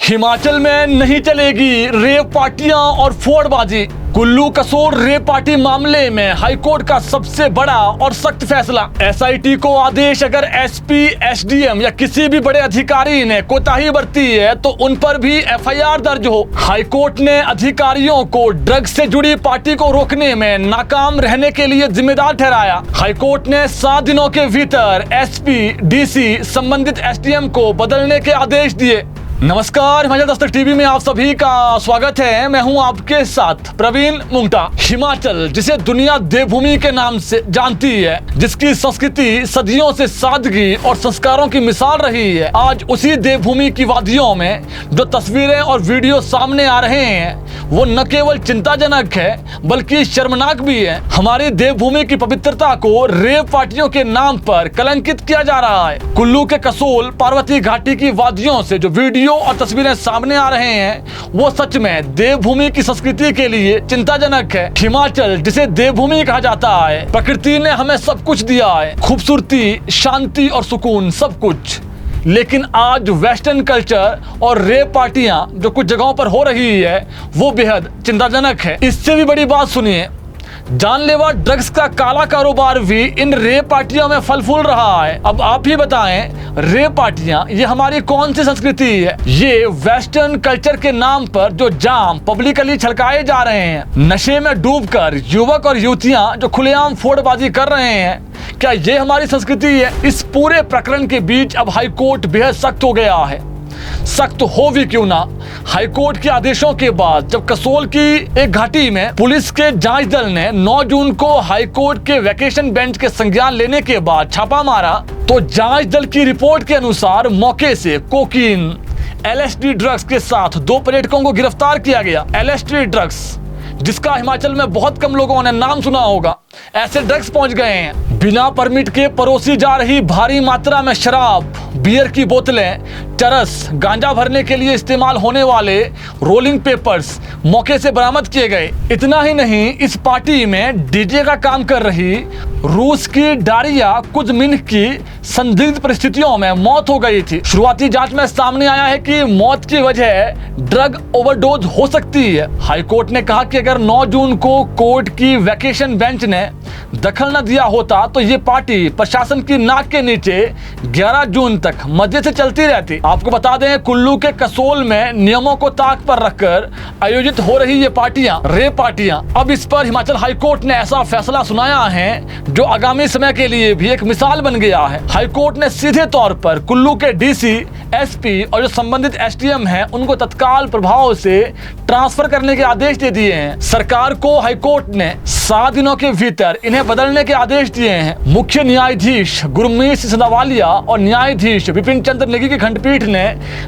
हिमाचल में नहीं चलेगी रेप पार्टियां और फोड़बाजी। कुल्लू कसोल रेप पार्टी मामले में हाईकोर्ट का सबसे बड़ा और सख्त फैसला। एसआईटी को आदेश, अगर एसपी, एसडीएम या किसी भी बड़े अधिकारी ने कोताही बरती है तो उन पर भी एफआईआर दर्ज हो। हाईकोर्ट ने अधिकारियों को ड्रग्स से जुड़ी पार्टी को रोकने में नाकाम रहने के लिए जिम्मेदार ठहराया। हाईकोर्ट ने 7 दिनों के भीतर एसपी, डीसी, संबंधित एसडीएम को बदलने के आदेश दिए। नमस्कार, हिमाचल दस्तक टीवी में आप सभी का स्वागत है। मैं हूं आपके साथ प्रवीण मुंगटा। हिमाचल, जिसे दुनिया देवभूमि के नाम से जानती है, जिसकी संस्कृति सदियों से सादगी और संस्कारों की मिसाल रही है, आज उसी देवभूमि की वादियों में जो तस्वीरें और वीडियो सामने आ रहे हैं वो न केवल चिंताजनक है बल्कि शर्मनाक भी है। हमारी देवभूमि की पवित्रता को रेप पार्टियों के नाम पर कलंकित किया जा रहा है। कुल्लू के कसोल पार्वती घाटी की वादियों से जो वीडियो और तस्वीरें सामने आ रहे हैं वो सच में देवभूमि की संस्कृति के लिए चिंताजनक है। हिमाचल, जिसे देवभूमि कहा जाता है, प्रकृति ने हमें सब कुछ दिया है, खूबसूरती, शांति और सुकून, सब कुछ। लेकिन आज वेस्टर्न कल्चर और रेप पार्टियां जो कुछ जगहों पर हो रही है वो बेहद चिंताजनक है। इससे भी बड़ी बात सुनिए, जानलेवा ड्रग्स का काला कारोबार भी इन रेप पार्टियों में फल फूल रहा है। अब आप ही बताएं, रेप पार्टियां ये हमारी कौन सी संस्कृति है? ये वेस्टर्न कल्चर के नाम पर जो जाम पब्लिकली छलकाए जा रहे हैं, नशे में डूबकर युवक और युवतियां जो खुलेआम फोड़बाजी कर रहे हैं, क्या ये हमारी संस्कृति है? इस पूरे प्रकरण के बीच अब हाईकोर्ट बेहद सख्त हो गया है। सख्त हो भी क्यों ना, हाईकोर्ट के आदेशों के बाद जब कसोल की एक घाटी में पुलिस के जांच दल ने 9 जून को हाईकोर्ट के वैकेशन बेंच के संज्ञान लेने के बाद छापा मारा तो जांच दल की रिपोर्ट के अनुसार मौके से कोकीन, एलएसडी ड्रग्स के साथ 2 पर्यटकों को गिरफ्तार किया गया। एलएसडी ड्रग्स, जिसका हिमाचल में बहुत कम लोगों ने नाम सुना होगा, ऐसे ड्रग्स पहुंच गए हैं। बिना परमिट के परोसी जा रही भारी मात्रा में शराब, बियर की बोतलें, चरस, गांजा भरने के लिए इस्तेमाल होने वाले रोलिंग पेपर्स मौके से बरामद किए गए। इतना ही नहीं, इस पार्टी में डीजे का काम कर रही रूस की डारिया कुज़मिन की संदिग्ध परिस्थितियों में मौत हो गई थी। शुरुआती जांच में सामने आया है कि मौत की वजह ड्रग ओवरडोज हो सकती है। हाईकोर्ट ने कहा कि अगर 9 जून को कोर्ट की वैकेशन बेंच ने दखल न दिया होता तो ये पार्टी प्रशासन की नाक के नीचे 11 जून तक मजे से चलती रहती। आपको बता दें, कुल्लू के कसोल में नियमों को ताक पर रखकर आयोजित हो रही ये पार्टियां, रेप पार्टियां, अब इस पर हिमाचल हाईकोर्ट ने ऐसा फैसला सुनाया है जो आगामी समय के लिए भी एक मिसाल बन गया है। हाईकोर्ट ने सीधे तौर पर कुल्लू के डीसी, एसपी और जो संबंधित एसडीएम हैं उनको तत्काल प्रभाव से ट्रांसफर करने के आदेश दे दिए हैं। सरकार को हाईकोर्ट ने 7 दिनों के भीतर इन्हें बदलने के आदेश दिए हैं। मुख्य न्यायाधीश गुरमीत सिंह और न्यायाधीश विपिन चंद्र नेगी की खंडपीठ ने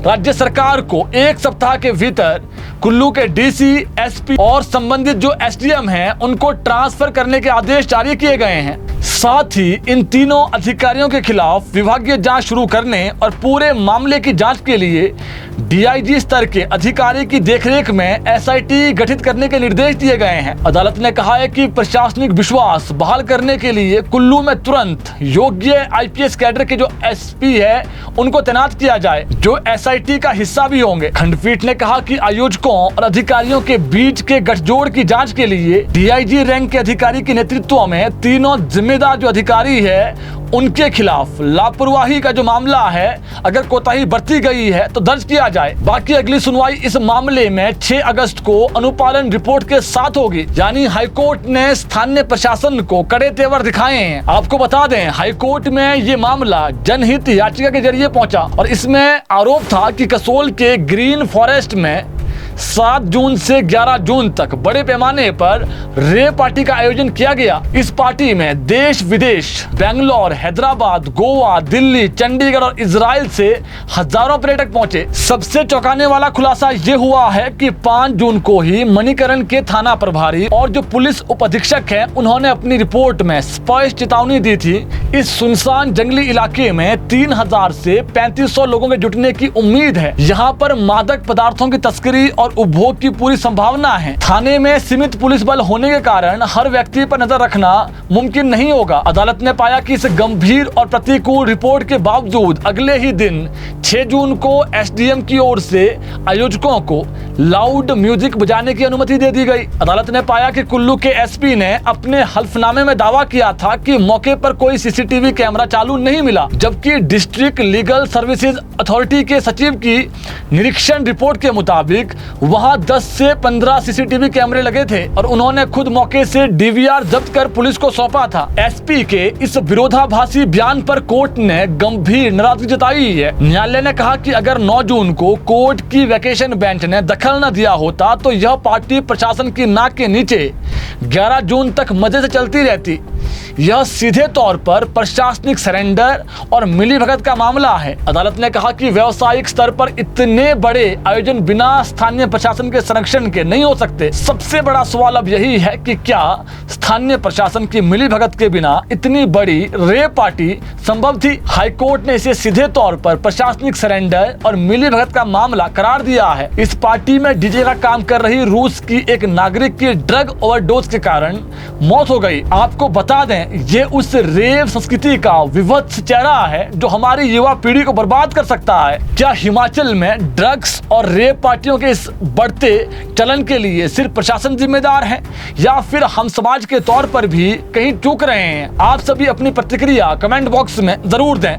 राज्य सरकार को 1 सप्ताह के भीतर कुल्लू के डीसी, एसपी और संबंधित जो एसडीएम हैं उनको ट्रांसफर करने के आदेश जारी किए गए हैं। साथ ही इन तीनों अधिकारियों के खिलाफ विभागीय जांच शुरू करने और पूरे मामले की जांच के लिए डीआईजी स्तर के अधिकारी की देखरेख में एसआईटी गठित करने के निर्देश दिए गए हैं। अदालत ने कहा है कि प्रशासनिक विश्वास बहाल करने के लिए कुल्लू में तुरंत योग्य आईपीएस कैडर के जो एसपी है उनको तैनात किया जाए, जो एसआईटी का हिस्सा भी होंगे। खंडपीठ ने कहा कि आयोजकों और अधिकारियों के बीच के गठजोड़ की जांच के लिए डीआईजी रैंक के अधिकारी के नेतृत्व में तीनों जिम्मेदार जो अधिकारी है उनके खिलाफ लापरवाही का जो मामला है, अगर कोताही बरती गई है तो दर्ज किया जाए। बाकी अगली सुनवाई इस मामले में 6 अगस्त को अनुपालन रिपोर्ट के साथ होगी। यानी हाईकोर्ट ने स्थानीय प्रशासन को कड़े तेवर दिखाए हैं। आपको बता दें, हाईकोर्ट में ये मामला जनहित याचिका के जरिए पहुंचा और इसमें आरोप था कि कसोल के ग्रीन फॉरेस्ट में 7 जून से 11 जून तक बड़े पैमाने पर रेप पार्टी का आयोजन किया गया। इस पार्टी में देश विदेश, बेंगलोर, हैदराबाद, गोवा, दिल्ली, चंडीगढ़ और इजराइल से हजारों पर्यटक पहुंचे। सबसे चौंकाने वाला खुलासा ये हुआ है कि 5 जून को ही मणिकरण के थाना प्रभारी और जो पुलिस उप अधीक्षक हैं उन्होंने अपनी रिपोर्ट में स्पष्ट चेतावनी दी थी, इस सुनसान जंगली इलाके में 3000 से 3500 लोगों के जुटने की उम्मीद है। यहाँ पर मादक पदार्थों की तस्करी और और उपभोग की पूरी संभावना है। थाने में सीमित पुलिस बल होने के कारण हर व्यक्ति पर नजर रखना मुमकिन नहीं होगा। अदालत ने पाया कि इस गंभीर और प्रतिकूल रिपोर्ट के बावजूद अगले ही दिन 6 जून को एसडीएम की ओर से आयोजकों को लाउड म्यूजिक बजाने की अनुमति दे दी गई। अदालत ने पाया कि कुल्लू के एसपी ने अपने हल्फनामे में दावा किया था कि मौके पर कोई सीसीटीवी कैमरा चालू नहीं मिला, जबकि डिस्ट्रिक्ट लीगल सर्विसेज अथॉरिटी के सचिव की निरीक्षण रिपोर्ट के मुताबिक वहां 10 से 15 सीसीटीवी कैमरे लगे थे और उन्होंने खुद मौके से डीवीआर जब्त कर पुलिस को सौंपा था। एसपी के इस विरोधाभासी बयान पर कोर्ट ने गंभीर नाराजगी जताई है। न्यायालय ने कहा कि अगर 9 जून को कोर्ट की वैकेशन बेंच ने दखल न दिया होता तो यह पार्टी प्रशासन की नाक के नीचे 11 जून तक मजे से चलती रहती। यह सीधे तौर पर प्रशासनिक सरेंडर और मिलीभगत का मामला है। अदालत ने कहा कि व्यावसायिक स्तर पर इतने बड़े आयोजन बिना स्थानीय प्रशासन के संरक्षण के नहीं हो सकते। सबसे बड़ा सवाल अब यही है कि क्या स्थानीय प्रशासन की मिलीभगत के बिना इतनी बड़ी रेव पार्टी संभव थी? हाईकोर्ट ने इसे सीधे तौर पर प्रशासनिक सरेंडर और मिलीभगत का मामला करार दिया है। इस पार्टी में डीजे का काम कर रही रूस की एक नागरिक की ड्रग ओवरडोज के कारण मौत हो गई। आपको बता दें, ये उस रेव संस्कृति का विभत्स चेहरा है जो हमारी युवा पीढ़ी को बर्बाद कर सकता है। क्या हिमाचल में ड्रग्स और रेव पार्टियों के इस बढ़ते चलन के लिए सिर्फ प्रशासन जिम्मेदार है या फिर हम समाज के तौर पर भी कहीं चूक रहे हैं? आप सभी अपनी प्रतिक्रिया कमेंट बॉक्स में जरूर दें।